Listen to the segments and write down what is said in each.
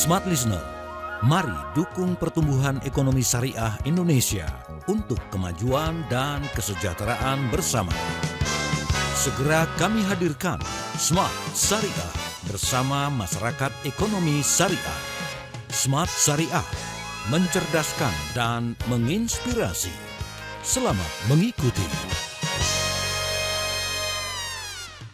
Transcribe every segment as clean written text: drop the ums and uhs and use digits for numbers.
Smart Listener, mari dukung pertumbuhan ekonomi syariah Indonesia untuk kemajuan dan kesejahteraan bersama. Segera kami hadirkan Smart Syariah bersama masyarakat ekonomi syariah. Smart Syariah, mencerdaskan dan menginspirasi. Selamat mengikuti.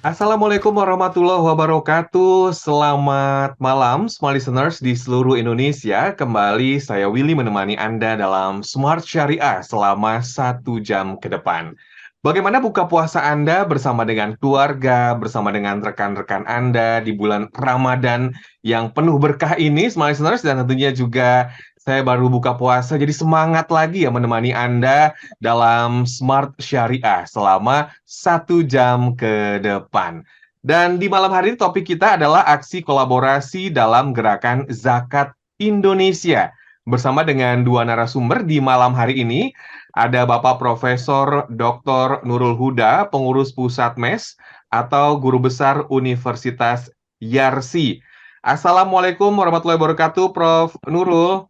Assalamualaikum warahmatullahi wabarakatuh. Selamat malam, Smart Listeners di seluruh Indonesia. Kembali saya Willy menemani Anda dalam Smart Syariah selama 1 jam ke depan. Bagaimana buka puasa Anda bersama dengan keluarga, bersama dengan rekan-rekan Anda di bulan Ramadan yang penuh berkah ini, Smart Listeners, dan tentunya juga saya baru buka puasa, jadi semangat lagi ya menemani Anda dalam Smart Syariah selama 1 jam ke depan. Dan di malam hari ini topik kita adalah aksi kolaborasi dalam gerakan Zakat Indonesia. Bersama dengan dua narasumber di malam hari ini, ada Bapak Profesor Dr. Nurul Huda, pengurus pusat MES atau Guru Besar Universitas Yarsi. Assalamualaikum warahmatullahi wabarakatuh, Prof. Nurul.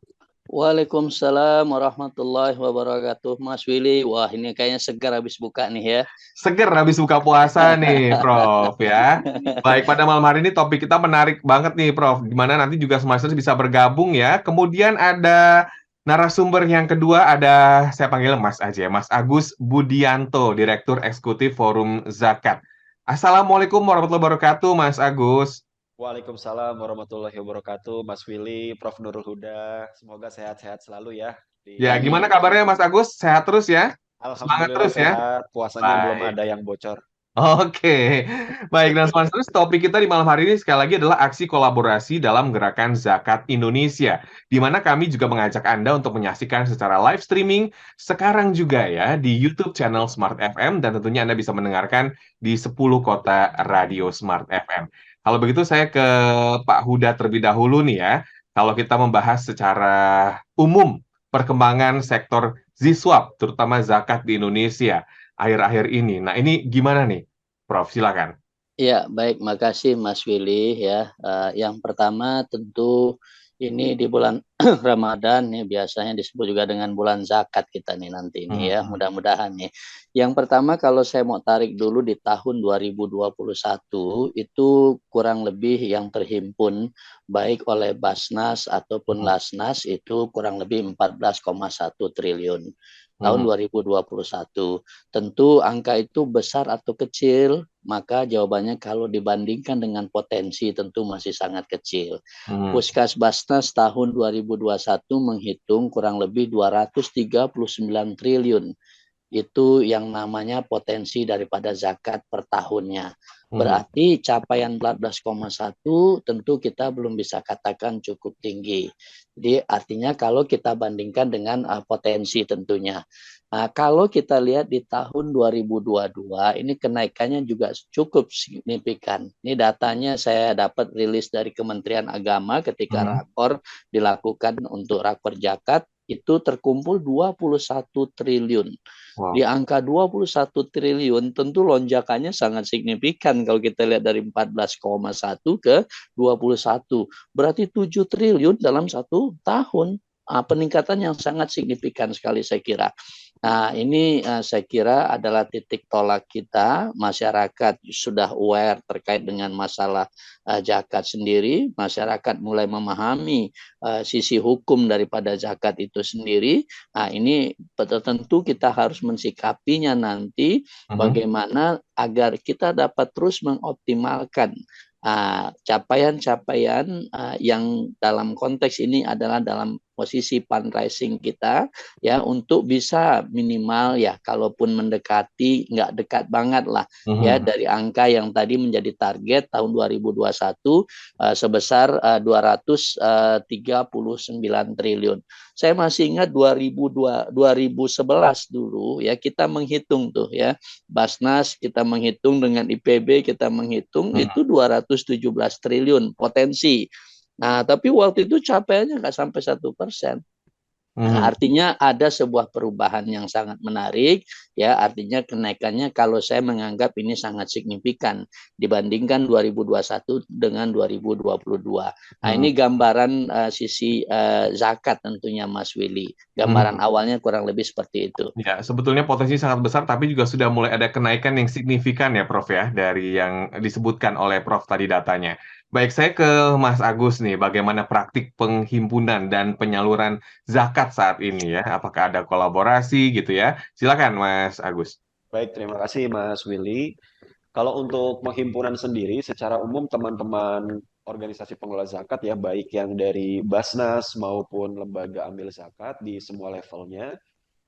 Waalaikumsalam warahmatullahi wabarakatuh, Mas Willy. Wah, ini kayaknya segar habis buka nih ya. Seger habis buka puasa nih, Prof. Ya. Baik, pada malam hari ini topik kita menarik banget nih, Prof. Dimana nanti juga semester bisa bergabung ya. Kemudian ada narasumber yang kedua, ada saya panggil Mas aja, Mas Agus Budianto, Direktur Eksekutif Forum Zakat. Assalamualaikum warahmatullahi wabarakatuh, Mas Agus. Waalaikumsalam warahmatullahi wabarakatuh, Mas Willy, Prof. Nurul Huda. Semoga sehat-sehat selalu ya. Ya, gimana kabarnya Mas Agus? Sehat terus ya? Semangat Alhamdulillah terus ya? sehat, puasanya belum Baik. ada yang bocor. Oke, baik, dan sponsor topik kita di malam hari ini sekali lagi adalah aksi kolaborasi dalam gerakan Zakat Indonesia, di mana kami juga mengajak Anda untuk menyaksikan secara live streaming sekarang juga ya di YouTube channel Smart FM, dan tentunya Anda bisa mendengarkan di 10 kota radio Smart FM. Kalau begitu saya ke Pak Huda terlebih dahulu nih ya, kalau kita membahas secara umum perkembangan sektor ZISWAP, terutama zakat di Indonesia akhir-akhir ini. Nah, ini gimana nih, Prof? Silakan. Ya, baik, makasih Mas Willy ya. Yang pertama tentu ini di bulan Ramadan nih biasanya disebut juga dengan bulan zakat kita nih nanti ini ya, mudah-mudahan nih. Yang pertama kalau saya mau tarik dulu di tahun 2021 itu kurang lebih yang terhimpun baik oleh Basnas ataupun Lasnas itu kurang lebih 14,1 triliun. Tahun 2021. Tentu angka itu besar atau kecil, maka jawabannya kalau dibandingkan dengan potensi tentu masih sangat kecil. Puskas Basnas tahun 2021 menghitung kurang lebih 239 triliun. Itu yang namanya potensi daripada zakat per tahunnya. Berarti capaian 14,1 tentu kita belum bisa katakan cukup tinggi. Jadi artinya kalau kita bandingkan dengan potensi tentunya. Nah, kalau kita lihat di tahun 2022 ini kenaikannya juga cukup signifikan. Ini datanya saya dapat rilis dari Kementerian Agama ketika rakor dilakukan untuk rakor zakat itu terkumpul 21 triliun. Wow. Di angka 21 triliun tentu lonjakannya sangat signifikan kalau kita lihat dari 14,1 ke 21. Berarti 7 triliun dalam 1 tahun. Peningkatan yang sangat signifikan sekali saya kira. Nah, ini saya kira adalah titik tolak kita. Masyarakat sudah aware terkait dengan masalah zakat sendiri. Masyarakat mulai memahami sisi hukum daripada zakat itu sendiri. Nah, ini tentu kita harus mensikapinya nanti bagaimana agar kita dapat terus mengoptimalkan capaian-capaian yang dalam konteks ini adalah dalam posisi fundraising kita ya untuk bisa minimal ya kalaupun mendekati nggak dekat banget lah ya dari angka yang tadi menjadi target tahun 2021 sebesar 239 triliun. Saya masih ingat 2011 dulu ya kita menghitung tuh ya Basnas kita menghitung dengan IPB kita menghitung itu 217 triliun potensi. Nah, tapi waktu itu capaiannya nggak sampai 1%. Nah, artinya ada sebuah perubahan yang sangat menarik, ya. Artinya kenaikannya kalau saya menganggap ini sangat signifikan dibandingkan 2021 dengan 2022. Nah, ini gambaran sisi zakat tentunya, Mas Willy. Gambaran awalnya kurang lebih seperti itu. Ya, sebetulnya potensi sangat besar, tapi juga sudah mulai ada kenaikan yang signifikan ya, Prof ya, dari yang disebutkan oleh Prof tadi datanya. Baik, saya ke Mas Agus nih, bagaimana praktik penghimpunan dan penyaluran zakat saat ini ya? Apakah ada kolaborasi gitu ya? Silakan Mas Agus. Baik, terima kasih Mas Willy. Kalau untuk penghimpunan sendiri, secara umum teman-teman organisasi pengelola zakat ya, baik yang dari Basnas maupun lembaga amil zakat di semua levelnya,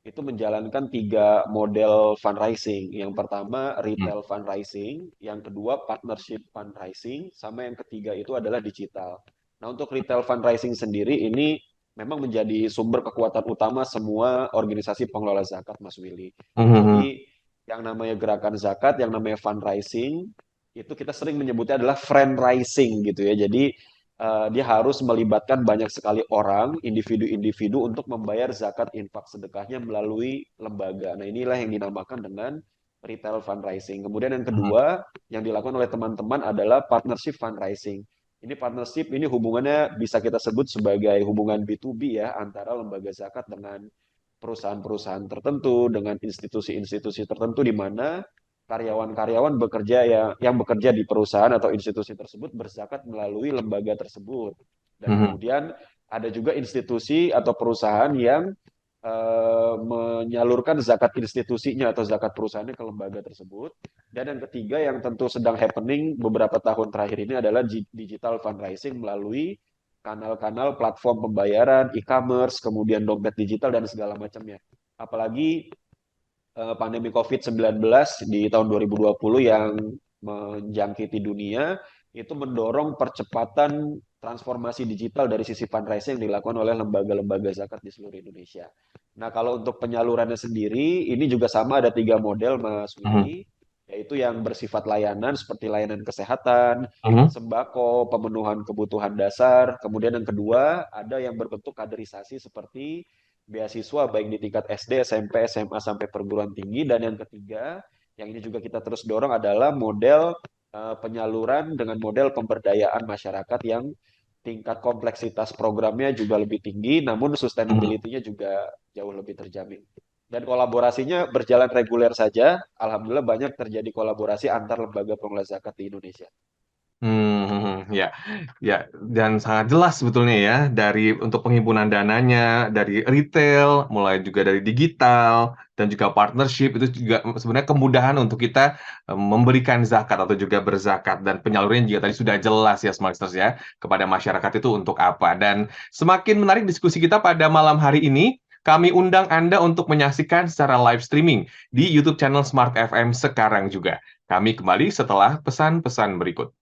itu menjalankan 3 model fundraising. Yang pertama retail fundraising, yang kedua partnership fundraising, sama yang ketiga itu adalah digital. Nah, untuk retail fundraising sendiri ini memang menjadi sumber kekuatan utama semua organisasi pengelola zakat, Mas Willy. Jadi yang namanya gerakan zakat, yang namanya fundraising, itu kita sering menyebutnya adalah friend-rising gitu ya. Jadi dia harus melibatkan banyak sekali orang, individu-individu untuk membayar zakat infak sedekahnya melalui lembaga. Nah, inilah yang dinamakan dengan retail fundraising. Kemudian yang kedua yang dilakukan oleh teman-teman adalah partnership fundraising. Ini partnership, ini hubungannya bisa kita sebut sebagai hubungan B2B ya, antara lembaga zakat dengan perusahaan-perusahaan tertentu, dengan institusi-institusi tertentu, di mana karyawan-karyawan bekerja yang bekerja di perusahaan atau institusi tersebut berzakat melalui lembaga tersebut. Dan kemudian ada juga institusi atau perusahaan yang menyalurkan zakat institusinya atau zakat perusahaannya ke lembaga tersebut. Dan yang ketiga yang tentu sedang happening beberapa tahun terakhir ini adalah digital fundraising melalui kanal-kanal platform pembayaran, e-commerce, kemudian dompet digital dan segala macamnya. Apalagi pandemi COVID-19 di tahun 2020 yang menjangkiti dunia, itu mendorong percepatan transformasi digital dari sisi fundraising yang dilakukan oleh lembaga-lembaga zakat di seluruh Indonesia. Nah, kalau untuk penyalurannya sendiri, ini juga sama, ada 3 model, Mas Willy, yaitu yang bersifat layanan, seperti layanan kesehatan, sembako, pemenuhan kebutuhan dasar, kemudian yang kedua, ada yang berbentuk kaderisasi seperti beasiswa baik di tingkat SD, SMP, SMA sampai perguruan tinggi, dan yang ketiga yang ini juga kita terus dorong adalah model penyaluran dengan model pemberdayaan masyarakat yang tingkat kompleksitas programnya juga lebih tinggi, namun sustainability-nya juga jauh lebih terjamin. Dan kolaborasinya berjalan reguler saja. Alhamdulillah banyak terjadi kolaborasi antar lembaga pengelola zakat di Indonesia. Ya, ya, dan sangat jelas sebetulnya ya, dari untuk penghimpunan dananya, dari retail, mulai juga dari digital, dan juga partnership, itu juga sebenarnya kemudahan untuk kita memberikan zakat atau juga berzakat, dan penyalurannya juga tadi sudah jelas ya, Smart Listeners ya, kepada masyarakat itu untuk apa. Dan semakin menarik diskusi kita pada malam hari ini, kami undang Anda untuk menyaksikan secara live streaming di YouTube channel Smart FM sekarang juga. Kami kembali setelah pesan-pesan berikut.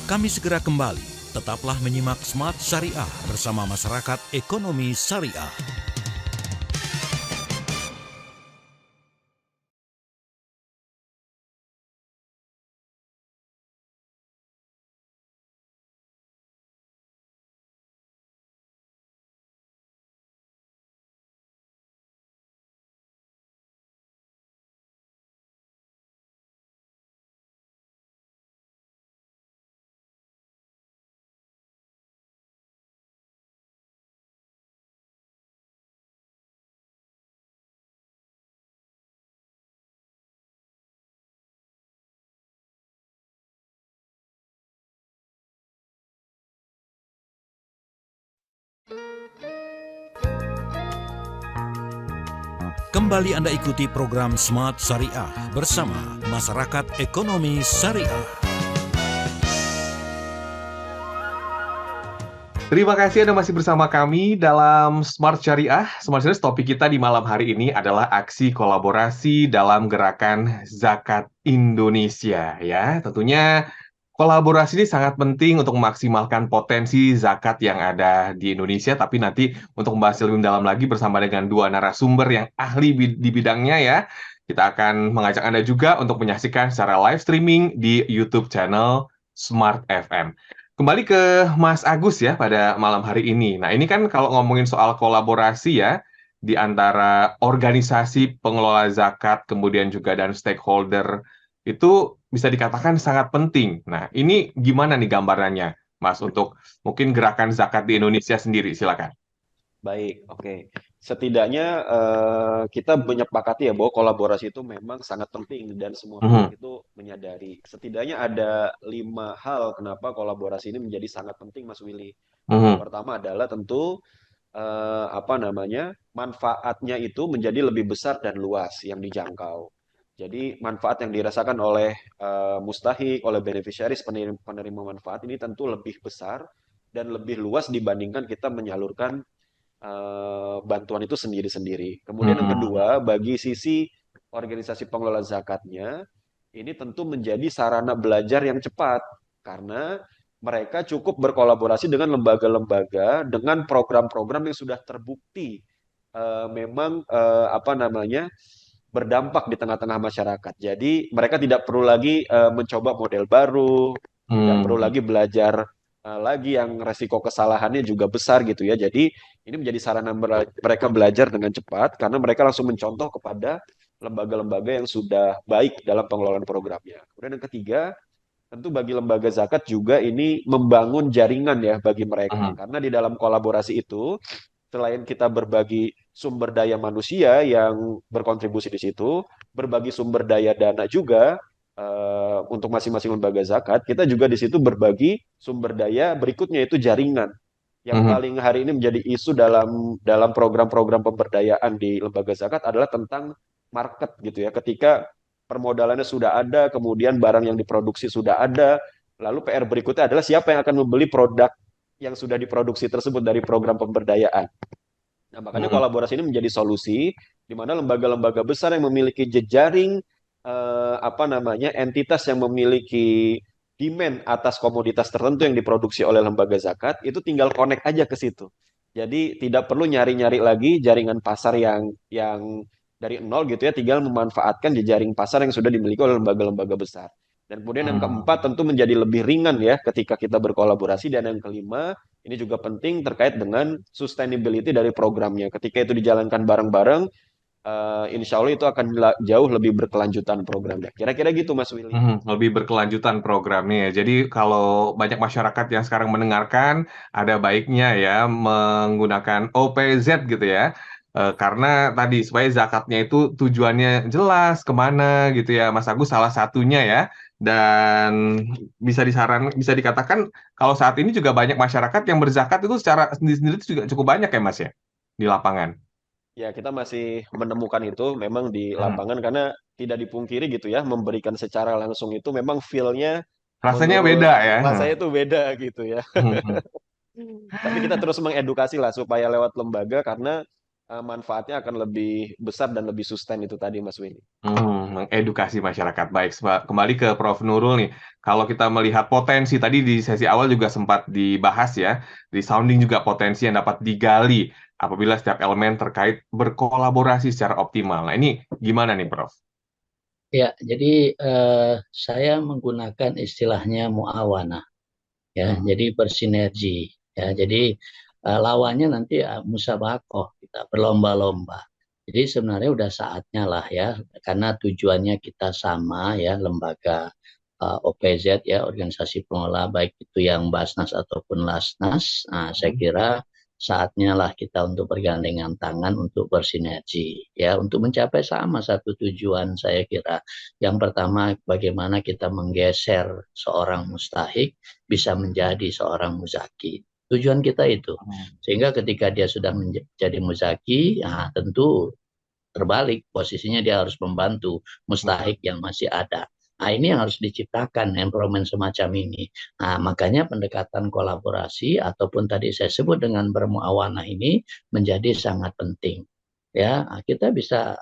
Kami segera kembali. Tetaplah menyimak Smart Syariah bersama Masyarakat Ekonomi Syariah. Kembali Anda ikuti program Smart Syariah bersama Masyarakat Ekonomi Syariah. Terima kasih Anda masih bersama kami dalam Smart Syariah. Smart Syariah, topik kita di malam hari ini adalah aksi kolaborasi dalam gerakan Zakat Indonesia. Ya, tentunya kolaborasi ini sangat penting untuk memaksimalkan potensi zakat yang ada di Indonesia. Tapi nanti untuk membahas lebih dalam lagi bersama dengan 2 narasumber yang ahli di bidangnya ya, kita akan mengajak Anda juga untuk menyaksikan secara live streaming di YouTube channel Smart FM. Kembali ke Mas Agus ya pada malam hari ini. Nah, ini kan kalau ngomongin soal kolaborasi ya di antara organisasi pengelola zakat kemudian juga dan stakeholder itu bisa dikatakan sangat penting. Nah, ini gimana nih gambarannya, Mas, untuk mungkin gerakan zakat di Indonesia sendiri? Silakan. Baik, oke. Setidaknya kita menyepakati ya bahwa kolaborasi itu memang sangat penting dan semua Mhm, pihak itu menyadari. Setidaknya ada 5 hal kenapa kolaborasi ini menjadi sangat penting, Mas Willy. Yang mhm, pertama adalah tentu apa namanya, manfaatnya itu menjadi lebih besar dan luas yang dijangkau. Jadi manfaat yang dirasakan oleh mustahik, oleh beneficiaries, penerima manfaat ini tentu lebih besar dan lebih luas dibandingkan kita menyalurkan bantuan itu sendiri-sendiri. Kemudian yang mhm, kedua, bagi sisi organisasi pengelola zakatnya, ini tentu menjadi sarana belajar yang cepat karena mereka cukup berkolaborasi dengan lembaga-lembaga dengan program-program yang sudah terbukti memang apa namanya berdampak di tengah-tengah masyarakat. Jadi mereka tidak perlu lagi mencoba model baru, tidak perlu mhm, lagi belajar lagi yang resiko kesalahannya juga besar gitu ya. Jadi ini menjadi sarana mereka belajar dengan cepat karena mereka langsung mencontoh kepada lembaga-lembaga yang sudah baik dalam pengelolaan programnya. Kemudian yang ketiga, tentu bagi lembaga zakat juga ini membangun jaringan ya bagi mereka. mhm, Karena di dalam kolaborasi itu, selain kita berbagi sumber daya manusia yang berkontribusi di situ, berbagi sumber daya dana juga untuk masing-masing lembaga zakat, kita juga di situ berbagi sumber daya berikutnya itu jaringan. Yang mhm, paling hari ini menjadi isu dalam program-program pemberdayaan di lembaga zakat adalah tentang market gitu ya. Ketika permodalannya sudah ada, kemudian barang yang diproduksi sudah ada, lalu PR berikutnya adalah siapa yang akan membeli produk yang sudah diproduksi tersebut dari program pemberdayaan. Nah, makanya mhm, kolaborasi ini menjadi solusi di mana lembaga-lembaga besar yang memiliki jejaring apa namanya entitas yang memiliki demand atas komoditas tertentu yang diproduksi oleh lembaga zakat itu tinggal connect aja ke situ. Jadi tidak perlu nyari-nyari lagi jaringan pasar yang dari nol gitu ya, tinggal memanfaatkan jejaring pasar yang sudah dimiliki oleh lembaga-lembaga besar. Dan kemudian yang keempat mhm. tentu menjadi lebih ringan ya ketika kita berkolaborasi dan yang kelima ini juga penting terkait dengan sustainability dari programnya. Ketika itu dijalankan bareng-bareng, insya Allah itu akan jauh lebih berkelanjutan programnya. Kira-kira gitu, Mas Willy. Lebih berkelanjutan programnya ya. Jadi kalau banyak masyarakat yang sekarang mendengarkan, ada baiknya ya menggunakan OPZ gitu ya. Karena tadi supaya zakatnya itu tujuannya jelas kemana gitu ya. Mas Agus salah satunya ya. Dan bisa dikatakan kalau saat ini juga banyak masyarakat yang berzakat itu secara sendiri-sendiri itu juga cukup banyak ya Mas ya di lapangan. Ya, kita masih menemukan itu memang di Hmm. lapangan karena tidak dipungkiri gitu ya, memberikan secara langsung itu memang feel-nya Rasanya menurut beda ya. saya itu beda gitu ya. Hmm. Tapi kita terus mengedukasi lah supaya lewat lembaga karena manfaatnya akan lebih besar dan lebih sustain itu tadi Mas Willy. Mengedukasi masyarakat. Baik, kembali ke Prof. Nurul nih. Kalau kita melihat potensi, tadi di sesi awal juga sempat dibahas ya, di sounding juga potensi yang dapat digali apabila setiap elemen terkait berkolaborasi secara optimal. Nah, ini gimana nih, Prof? Ya, jadi saya menggunakan istilahnya muawana, ya, Hmm. jadi bersinergi, ya, jadi lawannya nanti musabakoh, kita berlomba-lomba. Jadi sebenarnya udah saatnya lah ya, karena tujuannya kita sama ya, lembaga OPZ ya, organisasi pengelola baik itu yang Basnas ataupun Lasnas. Nah, saya kira saatnya lah kita untuk bergandengan tangan untuk bersinergi ya, untuk mencapai sama satu tujuan saya kira. Yang pertama, bagaimana kita menggeser seorang mustahik bisa menjadi seorang muzaki. Tujuan kita itu. Sehingga ketika dia sudah menjadi muzaki, ya tentu terbalik posisinya dia harus membantu mustahik yang masih ada. Nah, ini yang harus diciptakan empowerment semacam ini. Nah, makanya pendekatan kolaborasi ataupun tadi saya sebut dengan bermuawanah ini menjadi sangat penting. Ya, kita bisa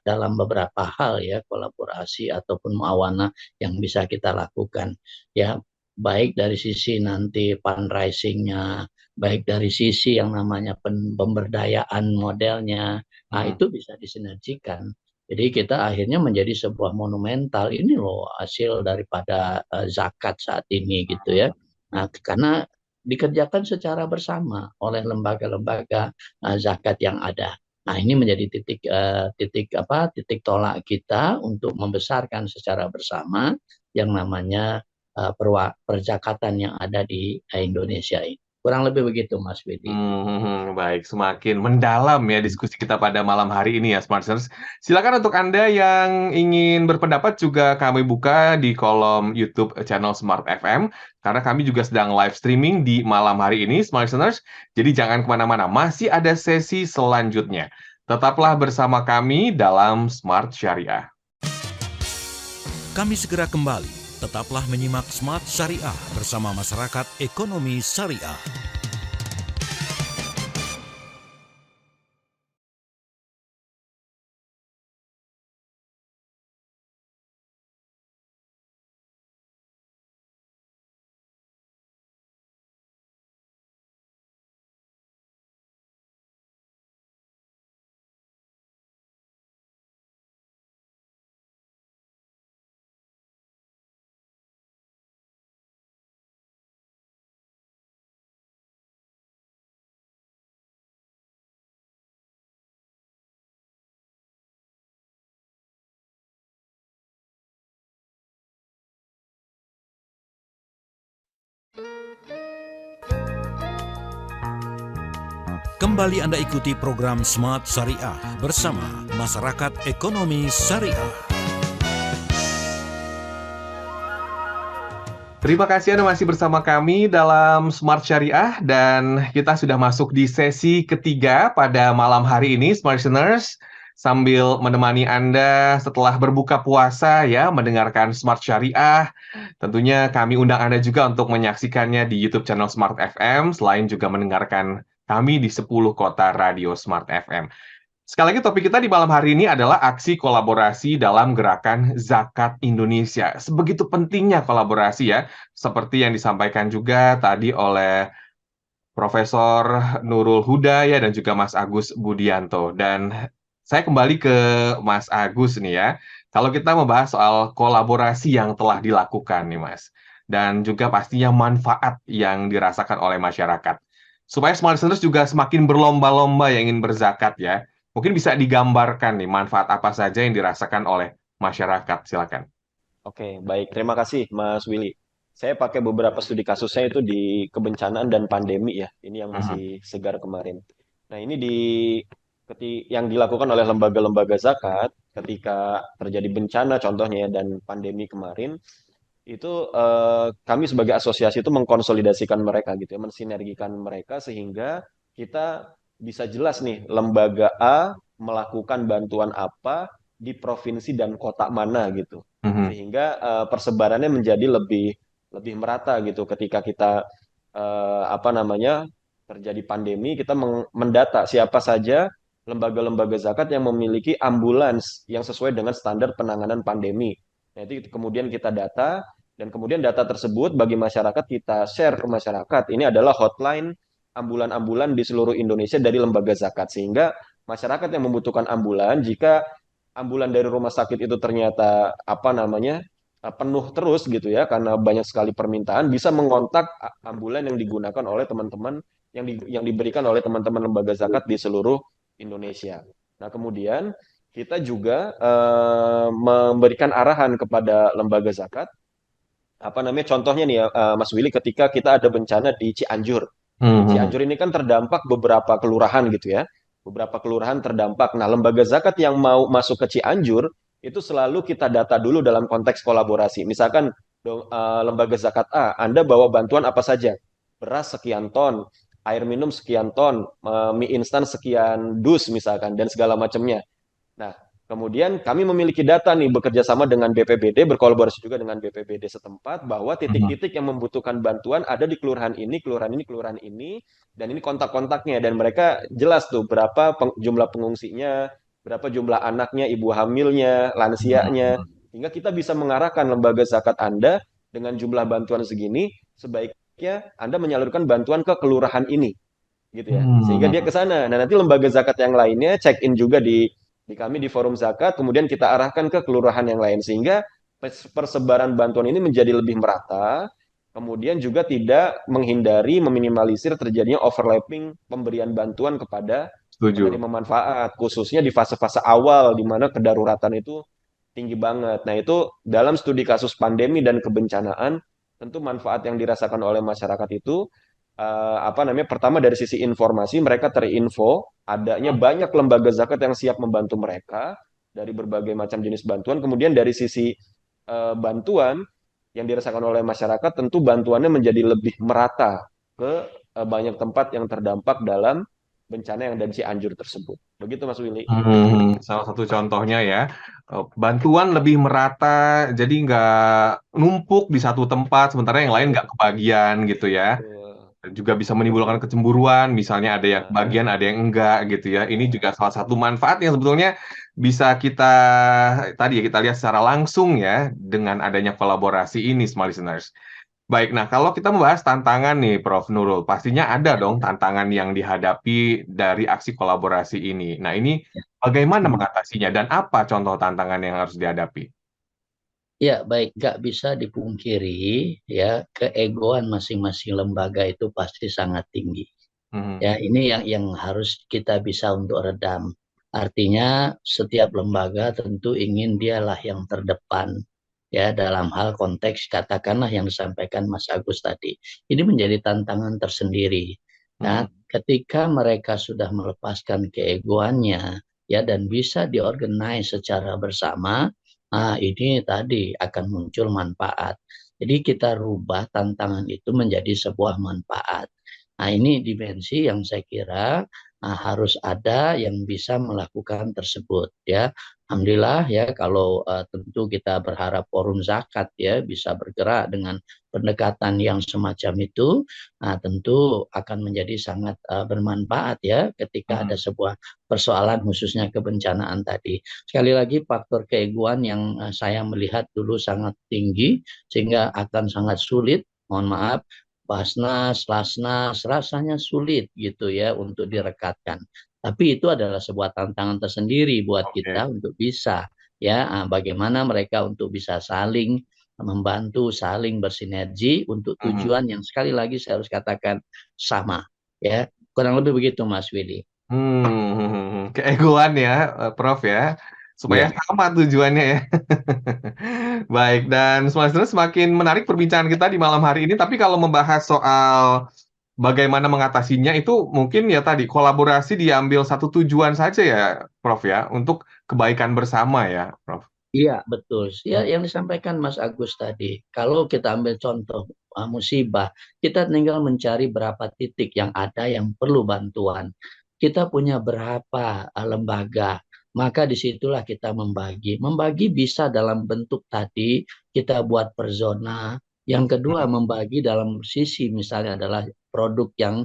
dalam beberapa hal ya kolaborasi ataupun muawanah yang bisa kita lakukan. Ya, baik dari sisi nanti fundraisingnya, baik dari sisi yang namanya pemberdayaan modelnya. Nah, Hmm. itu bisa disinergikan. Jadi kita akhirnya menjadi sebuah monumental. Ini loh hasil daripada zakat saat ini gitu ya. Nah, karena dikerjakan secara bersama oleh lembaga-lembaga zakat yang ada. Nah, ini menjadi titik tolak kita untuk membesarkan secara bersama yang namanya perjakatan yang ada di Indonesia ini. Kurang lebih begitu, Mas Widi. Baik, semakin mendalam ya diskusi kita pada malam hari ini ya, Smarters. Silakan untuk Anda yang ingin berpendapat juga kami buka di kolom YouTube channel Smart FM, karena kami juga sedang live streaming di malam hari ini, Smarters. Jadi jangan kemana-mana, masih ada sesi selanjutnya. Tetaplah bersama kami dalam Smart Syariah. Kami segera kembali. Tetaplah menyimak Smart Syariah bersama Masyarakat Ekonomi Syariah. Kembali Anda ikuti program Smart Syariah bersama Masyarakat Ekonomi Syariah. Terima kasih Anda masih bersama kami dalam Smart Syariah dan kita sudah masuk di sesi ketiga pada malam hari ini, Smart Listeners. Sambil menemani Anda setelah berbuka puasa ya, mendengarkan Smart Syariah. Tentunya kami undang Anda juga untuk menyaksikannya di YouTube channel Smart FM, selain juga mendengarkan kami di 10 kota radio Smart FM. Sekali lagi topik kita di malam hari ini adalah aksi kolaborasi dalam gerakan Zakat Indonesia. Sebegitu pentingnya kolaborasi ya, seperti yang disampaikan juga tadi oleh Profesor Nurul Huda ya dan juga Mas Agus Budianto. Dan saya kembali ke Mas Agus nih ya. Kalau kita membahas soal kolaborasi yang telah dilakukan nih Mas. Dan juga pastinya manfaat yang dirasakan oleh masyarakat. Supaya smart listeners juga semakin berlomba-lomba yang ingin berzakat ya. Mungkin bisa digambarkan nih manfaat apa saja yang dirasakan oleh masyarakat. Silakan. Oke, baik. Terima kasih, Mas Willy. Saya pakai beberapa studi kasusnya itu di kebencanaan dan pandemi ya. Ini yang masih segar kemarin. Nah, ini yang dilakukan oleh lembaga-lembaga zakat ketika terjadi bencana contohnya ya, dan pandemi kemarin itu kami sebagai asosiasi itu mengkonsolidasikan mereka gitu ya, mensinergikan mereka sehingga kita bisa jelas nih lembaga A melakukan bantuan apa di provinsi dan kota mana gitu. Sehingga persebarannya menjadi lebih lebih merata gitu ketika kita apa namanya terjadi pandemi kita mendata siapa saja lembaga-lembaga zakat yang memiliki ambulans yang sesuai dengan standar penanganan pandemi. Nah, itu kemudian kita data dan kemudian data tersebut bagi masyarakat kita share ke masyarakat. Ini adalah hotline ambulan-ambulan di seluruh Indonesia dari lembaga zakat sehingga masyarakat yang membutuhkan ambulan jika ambulan dari rumah sakit itu ternyata apa namanya penuh terus gitu ya karena banyak sekali permintaan bisa mengontak ambulan yang digunakan oleh teman-teman yang diberikan oleh teman-teman lembaga zakat di seluruh Indonesia. Nah, kemudian kita juga memberikan arahan kepada lembaga zakat apa namanya contohnya nih ya Mas Willy ketika kita ada bencana di Cianjur. Di Cianjur ini kan terdampak beberapa kelurahan gitu ya. Beberapa kelurahan terdampak. Nah, lembaga zakat yang mau masuk ke Cianjur itu selalu kita data dulu dalam konteks kolaborasi. Misalkan lembaga zakat A, Anda bawa bantuan apa saja? Beras sekian ton, air minum sekian ton, mie instan sekian dus misalkan dan segala macamnya. Nah, kemudian kami memiliki data nih bekerja sama dengan BPBD, berkolaborasi juga dengan BPBD setempat bahwa titik-titik yang membutuhkan bantuan ada di kelurahan ini, kelurahan ini, kelurahan ini, dan ini kontak-kontaknya dan mereka jelas tuh berapa jumlah pengungsinya, berapa jumlah anaknya, ibu hamilnya, lansianya, hingga kita bisa mengarahkan lembaga zakat Anda dengan jumlah bantuan segini, sebaiknya Anda menyalurkan bantuan ke kelurahan ini gitu ya. Sehingga dia ke sana. Nah, nanti lembaga zakat yang lainnya check in juga di kami di forum zakat, kemudian kita arahkan ke kelurahan yang lain sehingga persebaran bantuan ini menjadi lebih merata Kemudian juga tidak menghindari, meminimalisir terjadinya overlapping pemberian bantuan kepada Setuju. penerima manfaat, khususnya di fase-fase awal di mana kedaruratan itu tinggi banget. Nah, itu dalam studi kasus pandemi dan kebencanaan, tentu manfaat yang dirasakan oleh masyarakat itu apa namanya? Pertama dari sisi informasi, mereka terinfo adanya banyak lembaga zakat yang siap membantu mereka dari berbagai macam jenis bantuan. Kemudian dari sisi bantuan yang dirasakan oleh masyarakat, tentu bantuannya menjadi lebih merata ke banyak tempat yang terdampak dalam bencana yang ada di Cianjur tersebut. Begitu Mas Willy. Salah satu contohnya ya, bantuan lebih merata, jadi nggak numpuk di satu tempat, sementara yang lain nggak kebagian gitu ya. Betul. Juga bisa menimbulkan kecemburuan, misalnya ada yang Nah, kebagian, ada yang enggak gitu ya. Ini juga salah satu manfaat yang sebetulnya bisa tadi ya kita lihat secara langsung ya dengan adanya kolaborasi ini, Smart Listeners. Baik, nah kalau kita membahas tantangan nih, Prof. Nurul, pastinya ada dong tantangan yang dihadapi dari aksi kolaborasi ini. Nah, ini bagaimana mengatasinya dan apa contoh tantangan yang harus dihadapi? Ya, baik, nggak bisa dipungkiri ya keegoan masing-masing lembaga itu pasti sangat tinggi. Mhm. Ya, ini yang harus kita bisa untuk redam. Artinya setiap lembaga tentu ingin dialah yang terdepan ya dalam hal konteks katakanlah yang disampaikan Mas Agus tadi. Ini menjadi tantangan tersendiri. Nah, Mhm. ketika mereka sudah melepaskan keegoannya ya dan bisa diorganize secara bersama, nah ini tadi akan muncul manfaat. Jadi kita rubah tantangan itu menjadi sebuah manfaat. Nah, ini dimensi yang saya kira harus ada yang bisa melakukan tersebut ya. Alhamdulillah ya kalau tentu kita berharap forum zakat ya bisa bergerak dengan pendekatan yang semacam itu, tentu akan menjadi sangat bermanfaat ya ketika ada Mhm. sebuah persoalan khususnya kebencanaan tadi. Sekali lagi faktor keegoan yang saya melihat dulu sangat tinggi sehingga akan sangat sulit, mohon maaf, Basnas, Lasnas, rasanya sulit gitu ya untuk direkatkan. Tapi itu adalah sebuah tantangan tersendiri buat Oke. kita untuk bisa ya bagaimana mereka untuk bisa saling membantu, saling bersinergi untuk Mhm. tujuan yang sekali lagi saya harus katakan sama ya. Kurang lebih begitu Mas Willy. Keegoan ya, Prof ya, supaya Iya. sama tujuannya ya. Baik, dan selanjutnya semakin menarik perbincangan kita di malam hari ini. Tapi kalau membahas soal bagaimana mengatasinya itu mungkin ya tadi kolaborasi diambil satu tujuan saja ya, Prof ya, untuk kebaikan bersama ya, Prof. Iya, betul. Ya, Hmm. yang disampaikan Mas Agus tadi, kalau kita ambil contoh musibah, kita tinggal mencari berapa titik yang ada yang perlu bantuan. Kita punya berapa lembaga, maka disitulah kita membagi. Membagi bisa dalam bentuk tadi, kita buat per zona. Yang kedua, membagi dalam sisi misalnya adalah produk yang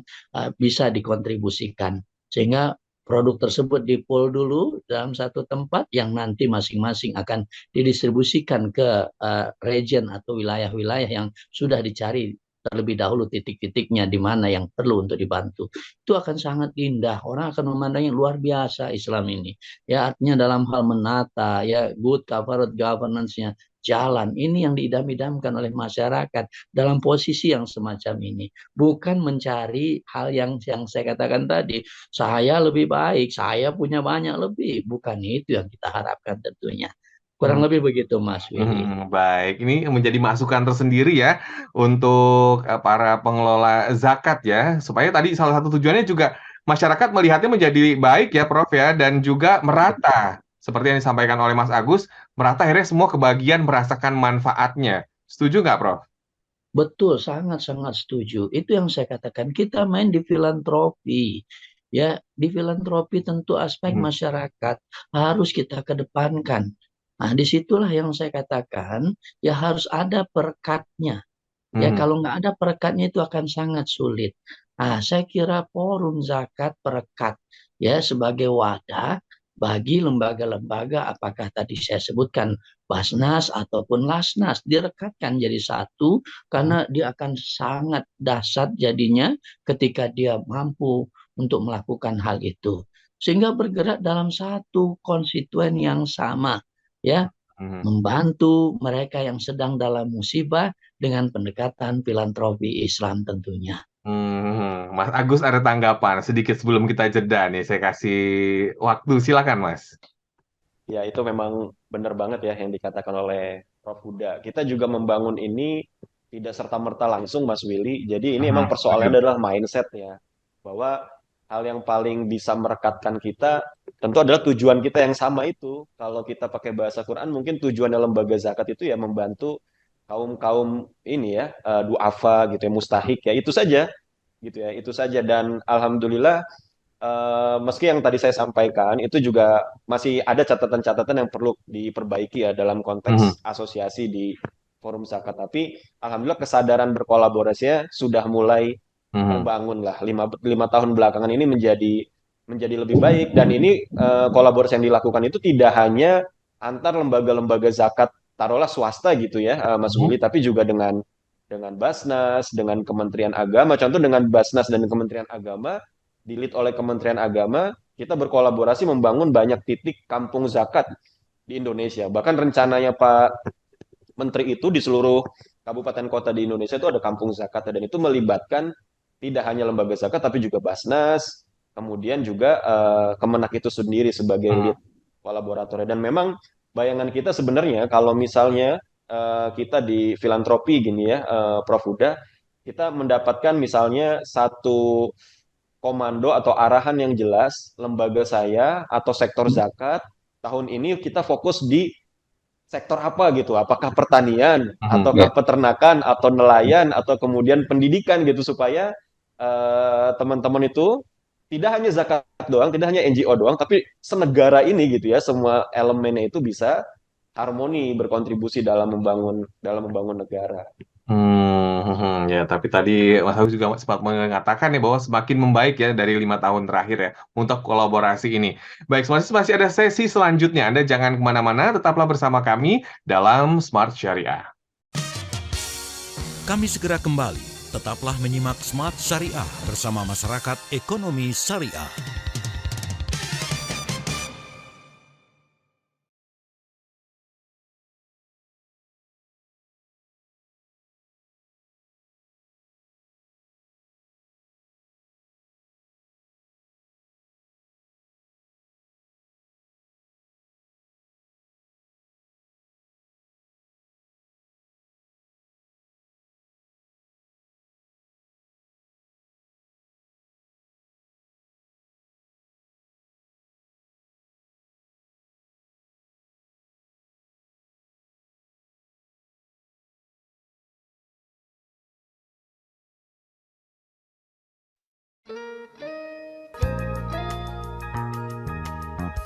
bisa dikontribusikan. Sehingga produk tersebut di-pool dulu dalam satu tempat yang nanti masing-masing akan didistribusikan ke region atau wilayah-wilayah yang sudah dicari terlebih dahulu titik-titiknya di mana yang perlu untuk dibantu. Itu akan sangat indah. Orang akan memandangnya luar biasa Islam ini. Ya artinya dalam hal menata ya good corporate governance-nya jalan. Ini yang diidam-idamkan oleh masyarakat dalam posisi yang semacam ini. Bukan mencari hal yang saya katakan tadi, saya lebih baik, saya punya banyak lebih. Bukan itu yang kita harapkan tentunya. Kurang Hmm. lebih begitu Mas Willy. Baik, ini menjadi masukan tersendiri ya untuk para pengelola zakat ya, supaya tadi salah satu tujuannya juga masyarakat melihatnya menjadi baik ya, Prof ya, dan juga merata. Seperti yang disampaikan oleh Mas Agus, merata akhirnya semua kebagian merasakan manfaatnya. Setuju nggak, Prof? Betul, sangat-sangat setuju. Itu yang saya katakan, kita main di filantropi. Ya, di filantropi tentu aspek Hmm. masyarakat harus kita kedepankan. Nah, disitulah yang saya katakan, ya harus ada perekatnya. Ya, Hmm. kalau nggak ada perekatnya itu akan sangat sulit. Nah, saya kira forum zakat perekat ya sebagai wadah bagi lembaga-lembaga apakah tadi saya sebutkan Basnas ataupun Lasnas direkatkan jadi satu karena dia akan sangat dahsyat jadinya ketika dia mampu untuk melakukan hal itu sehingga bergerak dalam satu konstituen yang sama ya membantu mereka yang sedang dalam musibah dengan pendekatan filantropi Islam tentunya. Mas Agus ada tanggapan sedikit sebelum kita jeda nih. Saya kasih waktu, silakan Mas. Ya, itu memang benar banget ya yang dikatakan oleh Prof. Huda. Kita juga membangun ini tidak serta-merta langsung, Mas Willy. Jadi ini emang Setuju. persoalannya adalah mindset ya. Bahwa hal yang paling bisa merekatkan kita tentu adalah tujuan kita yang sama itu. Kalau kita pakai bahasa Quran, mungkin tujuannya lembaga zakat itu ya membantu kaum-kaum ini ya, duafa gitu ya, mustahik ya. Itu saja gitu ya, itu saja. Dan alhamdulillah meski yang tadi saya sampaikan itu juga masih ada catatan-catatan yang perlu diperbaiki ya dalam Mhm, konteks asosiasi di forum zakat. Tapi alhamdulillah kesadaran berkolaborasinya sudah mulai mhm, terbangun lah. Lima tahun belakangan ini menjadi lebih baik. Dan ini kolaborasi yang dilakukan itu tidak hanya antar lembaga-lembaga zakat taruhlah swasta gitu ya, Mas mhm, Willy, tapi juga dengan Basnas, dengan Kementerian Agama. Contoh dengan Basnas dan Kementerian Agama, di-lead oleh Kementerian Agama, kita berkolaborasi membangun banyak titik kampung zakat di Indonesia. Bahkan rencananya Pak Menteri itu di seluruh kabupaten kota di Indonesia itu ada kampung zakat dan itu melibatkan tidak hanya lembaga zakat tapi juga Basnas, kemudian juga Kemenak itu sendiri sebagai mhm. lead kolaboratornya. Dan memang bayangan kita sebenarnya kalau misalnya kita di filantropi gini ya, Prof. Huda, kita mendapatkan misalnya satu komando atau arahan yang jelas, lembaga saya atau sektor zakat tahun ini kita fokus di sektor apa gitu? Apakah pertanian, Mhm, ya. ataukah peternakan, atau nelayan, atau kemudian pendidikan gitu supaya teman-teman itu tidak hanya zakat doang, tidak hanya NGO doang, tapi senegara ini gitu ya, semua elemennya itu bisa harmoni berkontribusi dalam membangun negara. Ya, tapi tadi Mas Agus juga sempat mengatakan ya bahwa semakin membaik ya dari 5 tahun terakhir ya untuk kolaborasi ini. Baik, masih ada sesi selanjutnya. Anda jangan kemana-mana, tetaplah bersama kami dalam Smart Syariah. Kami segera kembali. Tetaplah menyimak Smart Syariah bersama Masyarakat Ekonomi Syariah.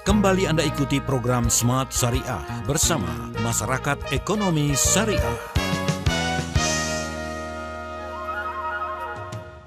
Kembali Anda ikuti program Smart Syariah bersama Masyarakat Ekonomi Syariah.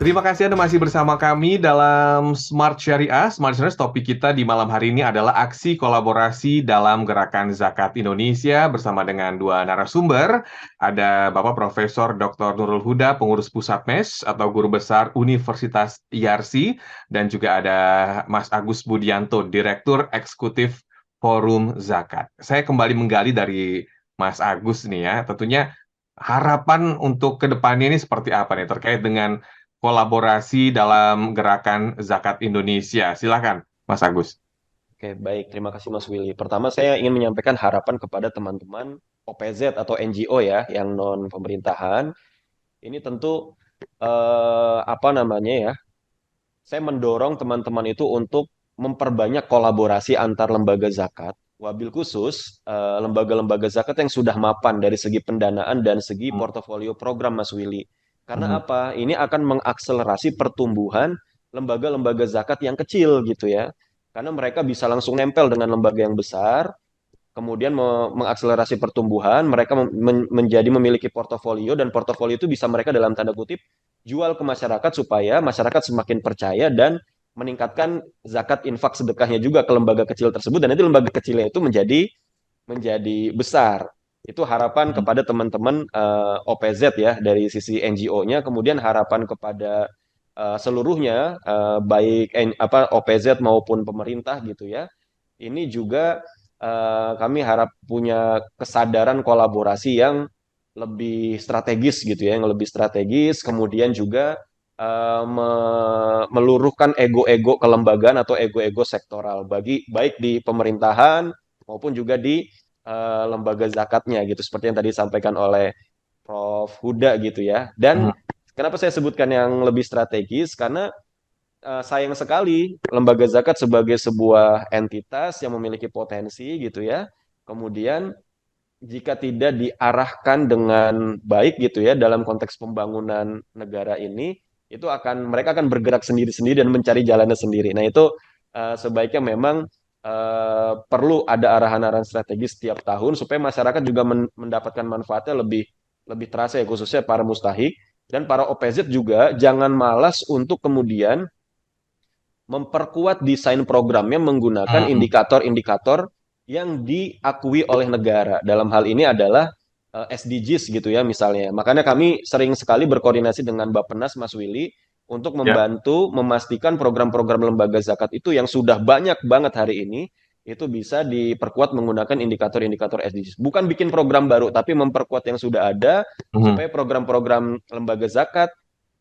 Terima kasih Anda masih bersama kami dalam Smart Syariah. Smart Syariah, topik kita di malam hari ini adalah aksi kolaborasi dalam Gerakan Zakat Indonesia bersama dengan dua narasumber. Ada Bapak Profesor Dr. Nurul Huda, pengurus pusat MES atau guru besar Universitas IARSI, dan juga ada Mas Agus Budianto, Direktur Eksekutif Forum Zakat. Saya kembali menggali dari Mas Agus nih ya, tentunya harapan untuk kedepannya ini seperti apa nih terkait dengan kolaborasi dalam Gerakan Zakat Indonesia. Silakan, Mas Agus. Oke, baik. Terima kasih Mas Willy. Pertama, saya ingin menyampaikan harapan kepada teman-teman OPZ atau NGO ya, yang non pemerintahan. Ini tentu apa namanya ya? Saya mendorong teman-teman itu untuk memperbanyak kolaborasi antar lembaga zakat. Wabil khusus lembaga-lembaga zakat yang sudah mapan dari segi pendanaan dan segi Hmm, portofolio program Mas Willy. Karena hmm, apa? Ini akan mengakselerasi pertumbuhan lembaga-lembaga zakat yang kecil gitu ya. Karena mereka bisa langsung nempel dengan lembaga yang besar, kemudian mengakselerasi pertumbuhan, mereka menjadi memiliki portofolio dan portofolio itu bisa mereka dalam tanda kutip jual ke masyarakat supaya masyarakat semakin percaya dan meningkatkan zakat infak sedekahnya juga ke lembaga kecil tersebut dan nanti lembaga kecilnya itu menjadi besar. Itu harapan hmm. kepada teman-teman OPZ ya dari sisi NGO-nya, kemudian harapan kepada seluruhnya baik OPZ maupun pemerintah gitu ya. Ini juga kami harap punya kesadaran kolaborasi yang lebih strategis gitu ya, yang lebih strategis, kemudian juga meluruhkan ego-ego kelembagaan atau ego-ego sektoral baik di pemerintahan maupun juga di lembaga zakatnya gitu, seperti yang tadi disampaikan oleh Prof. Huda gitu ya. Dan kenapa saya sebutkan yang lebih strategis? Karena sayang sekali lembaga zakat sebagai sebuah entitas yang memiliki potensi gitu ya. Kemudian jika tidak diarahkan dengan baik gitu ya dalam konteks pembangunan negara ini, itu mereka akan bergerak sendiri-sendiri dan mencari jalannya sendiri. Nah, itu sebaiknya memang perlu ada arahan-arahan strategis setiap tahun supaya masyarakat juga mendapatkan manfaatnya lebih lebih terasa ya, khususnya para mustahik dan para OPZ juga jangan malas untuk kemudian memperkuat desain programnya menggunakan indikator-indikator yang diakui oleh negara. Dalam hal ini adalah SDGs gitu ya misalnya. Makanya kami sering sekali berkoordinasi dengan Bappenas, Mas Willy, untuk membantu memastikan program-program lembaga zakat itu yang sudah banyak banget hari ini, itu bisa diperkuat menggunakan indikator-indikator SDGs. Bukan bikin program baru, tapi memperkuat yang sudah ada, supaya program-program lembaga zakat,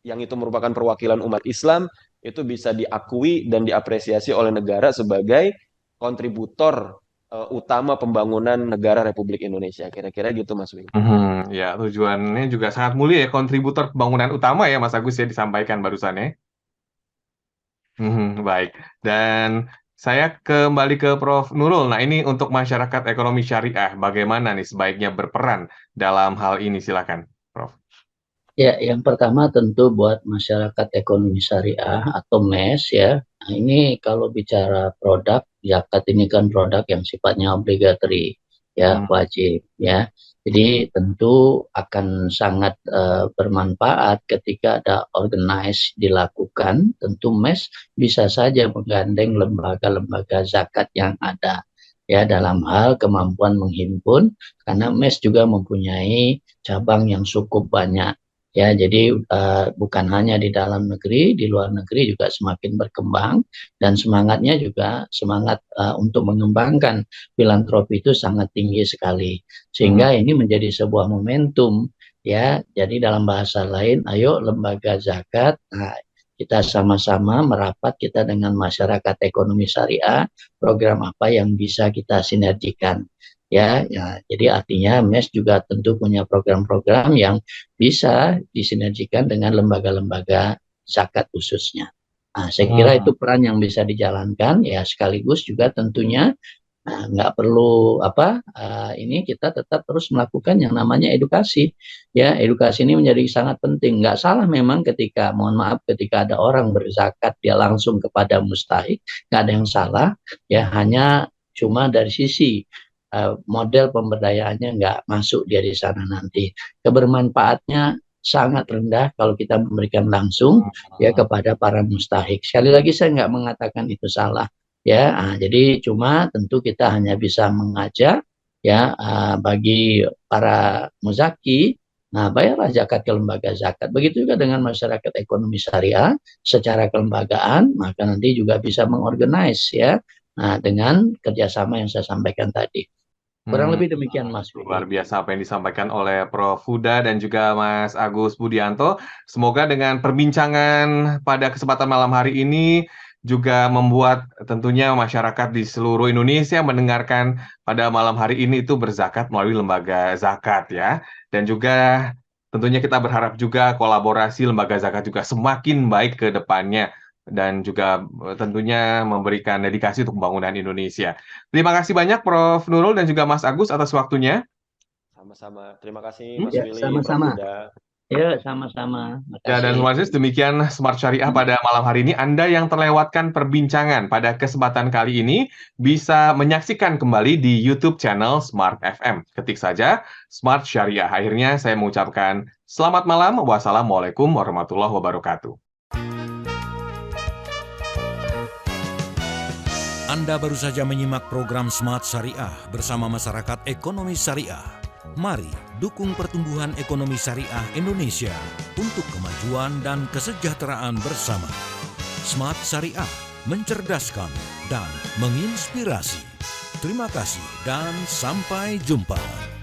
yang itu merupakan perwakilan umat Islam, itu bisa diakui dan diapresiasi oleh negara sebagai kontributor utama pembangunan negara Republik Indonesia. Kira-kira gitu Mas Willy. Ya, tujuannya juga sangat mulia ya, kontributor pembangunan utama ya Mas Agus ya disampaikan barusan ya. Baik, dan saya kembali ke Prof. Nurul. Nah, ini untuk masyarakat ekonomi syariah, bagaimana nih sebaiknya berperan dalam hal ini? Silakan, Prof. Ya, yang pertama tentu buat masyarakat ekonomi syariah atau MES ya. Nah, ini kalau bicara produk, zakat ini kan produk yang sifatnya obligatory ya, wajib ya. Jadi tentu akan sangat bermanfaat ketika ada organize dilakukan. Tentu MES bisa saja menggandeng lembaga-lembaga zakat yang ada ya dalam hal kemampuan menghimpun, karena MES juga mempunyai cabang yang cukup banyak. Ya, jadi bukan hanya di dalam negeri, di luar negeri juga semakin berkembang, dan semangatnya juga semangat untuk mengembangkan filantropi itu sangat tinggi sekali, sehingga ini menjadi sebuah momentum ya. Jadi dalam bahasa lain, ayo lembaga zakat, kita sama-sama merapat kita dengan masyarakat ekonomi syariah, program apa yang bisa kita sinergikan. Ya, jadi artinya MES juga tentu punya program-program yang bisa disinergikan dengan lembaga-lembaga zakat khususnya. Nah, saya kira itu peran yang bisa dijalankan ya, sekaligus juga tentunya nggak perlu ini kita tetap terus melakukan yang namanya edukasi ya. Edukasi ini menjadi sangat penting. Nggak salah memang ketika, mohon maaf, ketika ada orang berzakat dia langsung kepada mustahik, nggak ada yang salah ya, hanya cuma dari sisi model pemberdayaannya nggak masuk dia di sana nanti. Kebermanfaatnya sangat rendah kalau kita memberikan langsung ya kepada para mustahik. Sekali lagi saya nggak mengatakan itu salah ya. Jadi cuma tentu kita hanya bisa mengajak ya bagi para muzaki, nah bayarlah zakat ke lembaga zakat. Begitu juga dengan masyarakat ekonomi syariah secara kelembagaan, maka nanti juga bisa mengorganize ya. Nah, dengan kerjasama yang saya sampaikan tadi. Kurang lebih demikian Mas Willy. Luar biasa apa yang disampaikan oleh Prof. Huda dan juga Mas Agus Budianto. Semoga dengan perbincangan pada kesempatan malam hari ini juga membuat tentunya masyarakat di seluruh Indonesia mendengarkan pada malam hari ini itu berzakat melalui lembaga zakat ya. Dan juga tentunya kita berharap juga kolaborasi lembaga zakat juga semakin baik ke depannya, dan juga tentunya memberikan dedikasi untuk pembangunan Indonesia. Terima kasih banyak Prof. Nurul dan juga Mas Agus atas waktunya. Sama-sama. Terima kasih Mas Willy, sama-sama. Prof. Huda. Ya, sama-sama. Ya, dan demikian Smart Syariah pada malam hari ini. Anda yang terlewatkan perbincangan pada kesempatan kali ini bisa menyaksikan kembali di YouTube channel Smart FM. Ketik saja Smart Syariah. Akhirnya saya mengucapkan selamat malam. Wassalamualaikum warahmatullahi wabarakatuh. Anda baru saja menyimak program Smart Syariah bersama Masyarakat Ekonomi Syariah. Mari dukung pertumbuhan ekonomi syariah Indonesia untuk kemajuan dan kesejahteraan bersama. Smart Syariah, mencerdaskan dan menginspirasi. Terima kasih dan sampai jumpa.